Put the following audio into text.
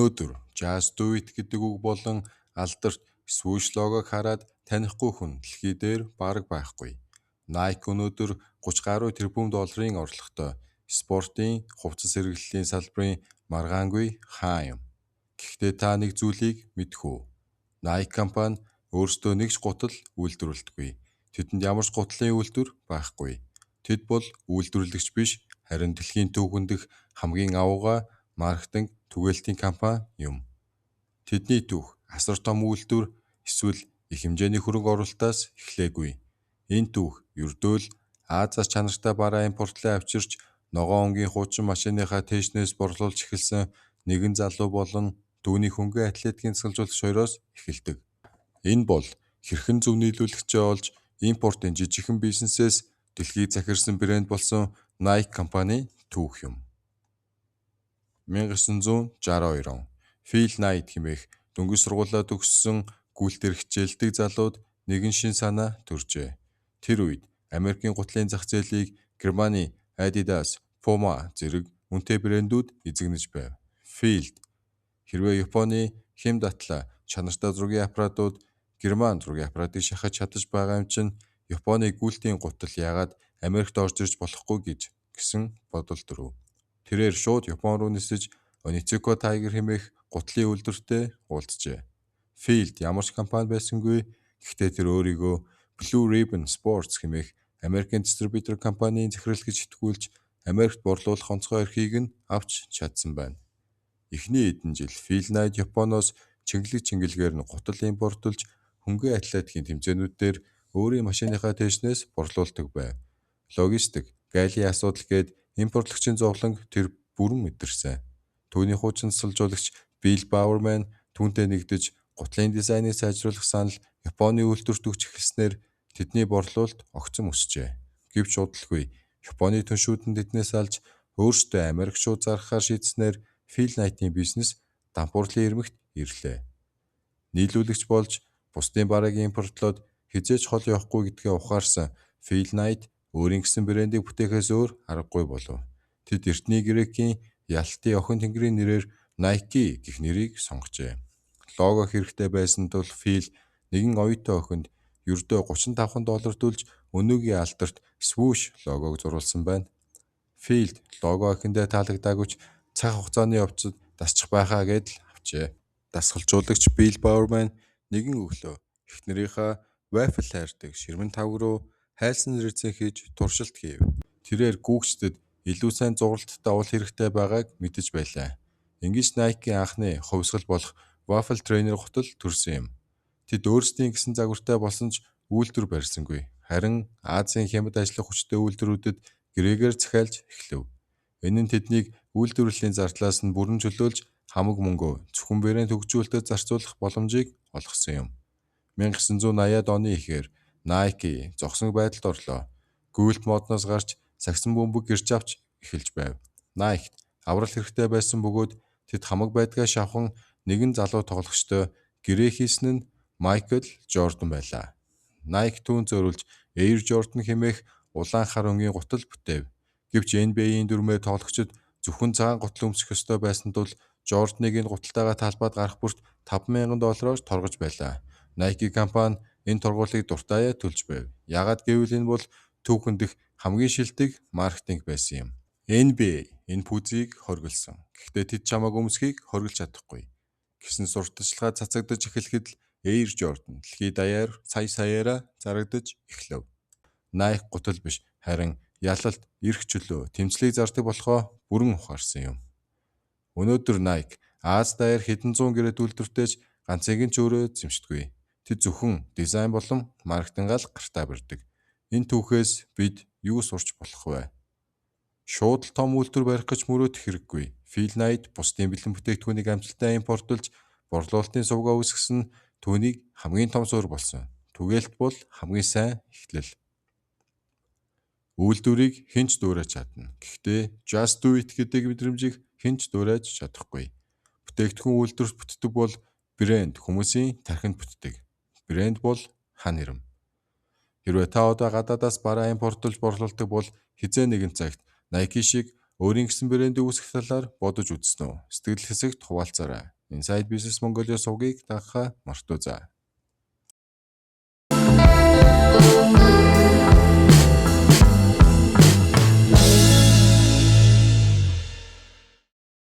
Өнөөдөр Just Do It гэдэг үг болон алдарт swoosh логог хараад танихгүй хүн дэлхий дээр бараг байхгүй. Nike өнөөдөр 30 гаруй тэрбум долларын орлоготой спортын хувцас хэрэглэлийн салбарын маргаангүй хаан юм. Гэхдээ та нэг зүйлийг мэдэх үү? Nike компани өөрсдөө нэг ч гутал үйлдвэрлэдэггүй. Тэдэнд ямар ч гутлын үйлдвэр байхгүй. Тэд бол үйлдвэрлэгч биш, харин дэлхийн түүхэн дэх хамгийн авуугай маркетинг түгээлтийн компани юм. Тэдний түүх асар том үйлдвэр эсвэл их хэмжээний хөрөнгө оруулалтаас эхлээгүй. Энэ түүх ердөө л Азиас чанартай бараа импортлоо авчирч ногоон өнгийн хуучин машиныхаа тэшнээс борлуулж эхэлсэн нэгэн залуу болон түүний хөнгөн атлетикийн засалжуулагч хоёроос эхэлдэг. Энэ бол хэрхэн зөв нийлүүлэгчээ олж импортын жижигхэн бизнесээс дэлхийд захирсан брэнд болсон Nike компани түүх юм. 1962 он Phil Knight хэмээх дөнгөж сургуулаа төгссөн гүйлтэр хичээлдэг залууд нэгэн шин санаа төржээ. Тэр үед Америкийн гутлын зах зээлийг Германы Adidas, Puma зэрэг үнэтэй брэндүүд эзэгнэж байв. Phil хэрвээ Японы хэм датлаа чанартай зургийн аппаратууд Герман зургийн аппаратыг шахаж чадаж байгаа юм чинь Японы гүйлтийн гутал яагаад Америкт орж ирж болохгүй гэсэн бодол төрөв. Тэрээр шууд Япон руу нисэж Onitsuka Tiger хэмээх гутлын үйлдвэртэй уулзжээ. Field ямар ч компани байсангүй, гэхдээ тэр өөрийгөө Blue Ribbon Sports хэмээх Америкийн дистрибьютор компанийн захирал гэж итгүүлж Америкт борлуулах онцгой эрхийг нь авч чадсан байна. Эхний хэдэн жил Phil Knight Японоос чиглэлгээр нь гутал импортлж хөнгөн атлетикийн тэмцээнүүдээр өөрийн машиныхаа тэшнээс борлуулдаг байв. Логистик, гайлын асуудал гээд импортлагчийн зовлон тэр бүрэн мэдэрсэн. Түүний хуучин засалжуулагч Bill Bowerman түүнтэй нэгдэж гутлын дизайныг сайжруулах санал Японы үйлдвэрт өгч эхэлснээр тэдний борлуулалт огцом өсжээ. Гэвч удалгүй Японы түншүүд нь тэднээс алж өөрсдөө Америк шууд зархахаар шийдснээр Phil Knight-ийн бизнес дампуурлын ирмэгт ирлээ. Нийлүүлэгч болж бусдын барааг импортлоод хизээч хол явахгүй гэдгээ ухаарсан Phil Knight өөрийн гэсэн брэндийг бүтээхээс өөр аргагүй болов. Тэд эртний грекийн ялалтын охин тэнгэрийн нэрээр Nike гэх нэрийг сонгожээ. Лого хэрэгтэй байсан тул Phil нэгэн оюутан охинд ердөө $35 төлж өнөөгийн алдарт swoosh логог зурулсан байна. Phil лого охиндээ таалагдаагүйч цаг хугацааны явцад дасчих байхаа гэдэл авчээ. Дасгалжуулагч Bill Bowerman нэгэн өглөө эхнэрийнхээ waffle хайрдаг ширмэн тавг руу хайлсан зэрэгцэн хийж туршилт хийв. Тэрээр гүүгчдэд илүү сайн зуралттай уул хэрэгтэй байгааг мэдэж байлаа. Ингэж Nike-ийн анхны хувьсгал болох waffle trainer гутал төрсөн юм. Тэд өөрсдийн гэсэн загвартай болсон ч үйлдвэр барьсангүй. Харин Азийн хямд ажиллах хүчтэй үйлдвэрүүдэд гэрээгээр захиалж эхлэв. Энэ нь тэднийг үйлдвэрлэлийн зардлаас нь бүрэн чөлөөлж хамаг мөнгөө зөвхөн брэнд хөгжүүлэлтэд зарцуулах боломжийг олгосон юм. 1980-ад оны эхээр Nike зогсон байдалд орлоо. Гүйлт модноос гарч сагсан бөмбөг гэрч авч эхэлж байв. Nike аврал хэрэгтэй байсан бөгөөд тэд хамаг байдгаа шавхан нэгэн залуу тоглогчтой гэрээ хийсэн нь Michael Jordan байлаа. Nike түүн зориулж Air Jordan хэмээх улаан хар өнгийн гутал бүтээв. Гэвч NBA-ийн дүрмээр тоглогчид зөвхөн цагаан гутал өмсөх ёстой байсан тул Jordan-ыг энэ гуталтайгаа талбайд гарах бүрт $5,000-оор торгож байлаа. Nike компани энэ торгуулийг дуртаяа төлж байв. Яагаад гэвэл энэ бол түүхэн дэх хамгийн шилдэг маркетинг байсан юм. NBA энэ пүзийг хоригдсон. Гэхдээ тэд чамааг өмсөхийг хоригдж чадахгүй. Гэсэн сурталчилгаа цацагдж эхлэхэд л Air Jordan дэлхийд даяар саяараа зарагдаж эхлэв. Nike гутал биш, харин ялалт, эрх чөлөө, тэмцлийг зардаг болохоо бүрэн ухаарсан юм. Өнөөдөр Nike Аз даяар хэдэн зуун гэрээ үйлдвэртэйч ганцыг нь ч өөрөө зэмждэггүй. Тэд зөвхөн дизайн болон маркетингаар гартаа барьдаг. Энэ түүхээс бид юу сурч болох вэ? Шууд л том үйлдвэр барих гэж мөрөөдөх хэрэггүй. Phil Knight бусдын бэлэн бүтээгдэхүүнийг амжилттай импортлж борлуулалтын сувгаа үүсгэсэн түүнийг хамгийн том суурь болсон. Түгээлт бол хамгийн сайн эхлэл. Үйлдвэрийг хэн ч дуурайж чадна. Гэхдээ Just Do It гэдэг мэдрэмжийг хэн ч дуурайж чадахгүй. Бүтээгдэхүүн үйлдвэрт бүтдэг бол брэнд хүмүүсийн тархинд бүтдэг. Брэнд бол хан хэрэм. Хэрвээ та одоо гадаадаас бараа импортлж борлуулдаг бол хизээ нэгэн цагт Nike шиг Өөрийн гэсэн брэндийг үүсгэх талаар бодож үзсэн үү? Сэтгэл хэсэгт хуваалцаарай. Inside Business Mongolia сувгийг дагахаа мартаоцай.